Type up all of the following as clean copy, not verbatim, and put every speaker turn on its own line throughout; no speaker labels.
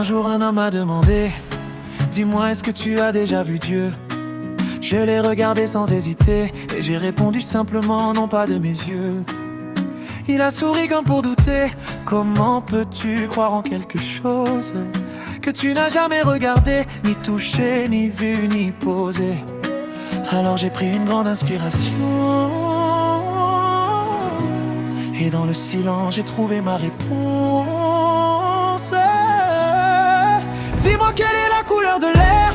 Un jour un homme m'a demandé: dis-moi, est-ce que tu as déjà vu Dieu? Je l'ai regardé sans hésiter et j'ai répondu simplement: non, pas de mes yeux. Il a souri comme pour douter: comment peux-tu croire en quelque chose que tu n'as jamais regardé, ni touché, ni vu, ni posé? Alors j'ai pris une grande inspiration et dans le silence j'ai trouvé ma réponse. Dis-moi, quelle est la couleur de l'air,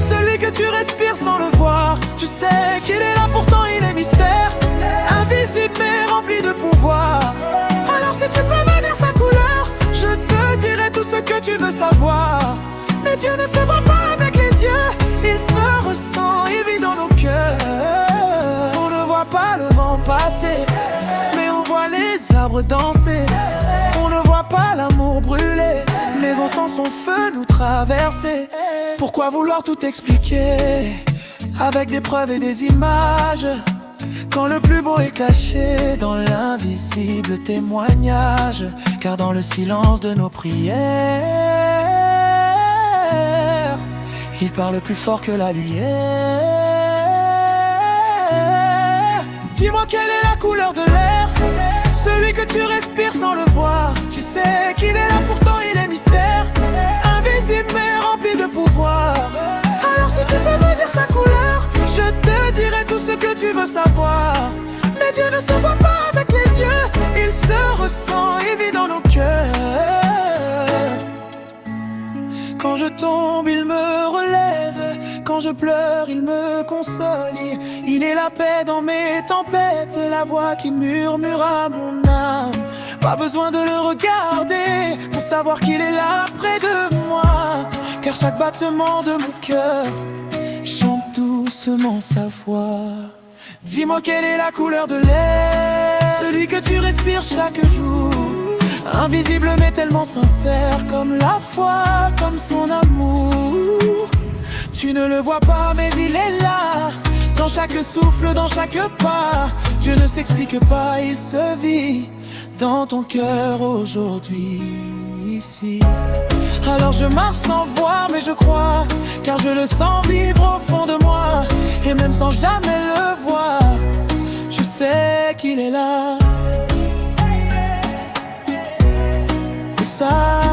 celui que tu respires sans le voir? Tu sais qu'il est là, pourtant il est mystère, invisible mais rempli de pouvoir. Alors si tu peux me dire sa couleur, je te dirai tout ce que tu veux savoir. Mais Dieu ne se voit pas avec les yeux, il se ressent, il vit dans nos cœurs. On ne voit pas le vent passer, mais on voit les arbres danser. On ne voit pas l'amour brûler, mais on sent son feu nous traverser. Pourquoi vouloir tout expliquer avec des preuves et des images, quand le plus beau est caché dans l'invisible témoignage? Car dans le silence de nos prières, il parle plus fort que la lumière. Dis-moi, quelle est la couleur de l'air, celui que tu respires sans le voir? Tu sais qu'il est là, pourtant il est mystère, invisible mais rempli de pouvoir. Alors si tu peux me dire sa couleur, je te dirai tout ce que tu veux savoir. Mais Dieu ne se voit pas avec les yeux, il se ressent, il vit dans nos cœurs. Quand je tombe, il me relève, quand je pleure, il me console. Il est la paix dans mes tempêtes, la voix qui murmure à mon âme. Pas besoin de le regarder pour savoir qu'il est là près de moi, car chaque battement de mon cœur chante doucement sa voix. Dis-moi, quelle est la couleur de l'air, celui que tu respires chaque jour, invisible mais tellement sincère, comme la foi, comme son amour. Tu ne le vois pas mais il est là, dans chaque souffle, dans chaque pas. Dieu ne s'explique pas, il se vit dans ton cœur aujourd'hui, ici. Alors je marche sans voir mais je crois, car je le sens vivre au fond de moi. Et même sans jamais le voir, je sais qu'il est là. Et ça